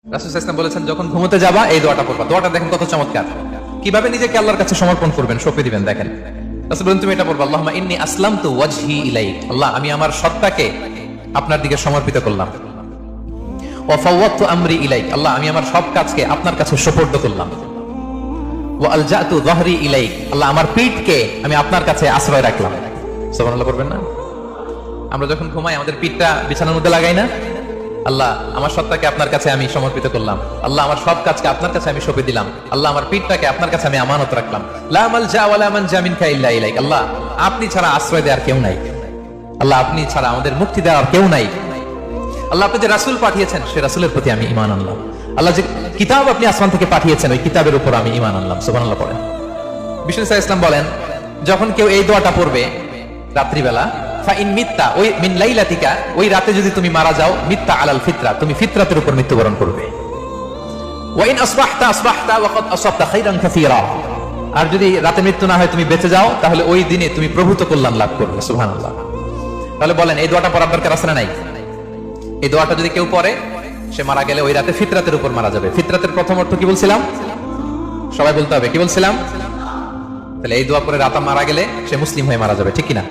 রাসূল সাল্লাল্লাহু আলাইহি ওয়াসাল্লাম বলেছেন যখন ঘুমোতে যাবা এই দোয়াটা পড়বা। দোয়াটা দেখেন কত চমৎকার, কিভাবে নিজেকে আল্লাহর কাছে সমর্পণ করবেন, সঁপে দিবেন। দেখেন রাসূল বলেন তুমি এটা পড়বা, আল্লাহুম্মা ইন্নী আসলামতু ওয়াজহি ইলাইক, আল্লাহ আমি আমার সত্তাকে আপনার দিকে সমর্পিত করলাম। ওয়া ফাওয়াদতু আমরি ইলাইক, আল্লাহ আমি আমার সব কাজকে আপনার কাছে সুপর্দ করলাম। ওয়া আলজাতু যাহরি ইলাইক, আল্লাহ আমার পিঠকে আমি আপনার কাছে আশ্রয় রাখলাম। সুবহানাল্লাহ পড়বেন না? আমরা যখন ঘুমাই আমাদের পিঠটা বিছানার মধ্যে লাগাই না? আল্লাহ আমার সত্তাকে আপনার কাছে আমি সমর্পিত করলাম, আল্লাহ আমার সব কাজকে আপনার কাছে আমি সঁপে দিলাম, আল্লাহ আমার পিঠটাকে আপনার কাছে আমি আমানত রাখলাম। লা মালজা ওয়ালা মানজা মিনকা ইল্লা ইলাইক, আল্লাহ আপনি ছাড়া আশ্রয় দেওয়ার কেউ নাই, আল্লাহ আপনি ছাড়া আমাদের মুক্তি দেওয়ার কেউ নাই। আল্লাহ আপনি যে রাসূল পাঠিয়েছেন সেই রাসূলের প্রতি আমি ঈমান আনলাম। আল্লাহ যে কিতাব আপনি আসমান থেকে পাঠিয়েছেন ওই কিতাবের উপর আমি ঈমান আনলাম। সুবহানাল্লাহ পড়েন। বিষ্ণু সাল্লাল্লাহু আলাইহি ওয়াসাল্লাম বলেন যখন কেউ এই দোয়াটা পড়বে রাত্রিবেলা, ফাইন মিত্তা, ওই মিন লাইলাতিকা, ওই রাতে যদি তুমি মারা যাও, মিত্তা আলাল ফিতরা, তুমি ফিতরাতের উপর মৃত্যুবরণ করবে। ওয়া ইন আসবাহতা আসবাহতা ওয়া কদ আসাবতা খাইরান কাসীরা, আর যদি রাতে মৃত্যু না হয় তুমি বেঁচে যাও তাহলে ওই দিনে তুমি প্রভূত কল্যাণ লাভ করবে। সুবহানাল্লাহ। তাহলে বলেন এই দোয়াটা পড়ার দরকার আছে না নাই? এই দোয়াটা যদি কেউ পড়ে সে মারা গেলে ওই রাতে ফিতরাতের উপর মারা যাবে। ফিতরাতের প্রথম অর্থ কি বলছিলাম? সবাই বলতে হবে, কি বলছিলাম? তাহলে এই দোয়া পরে রাতে মারা গেলে সে মুসলিম হয়ে মারা যাবে, ঠিক কিনা?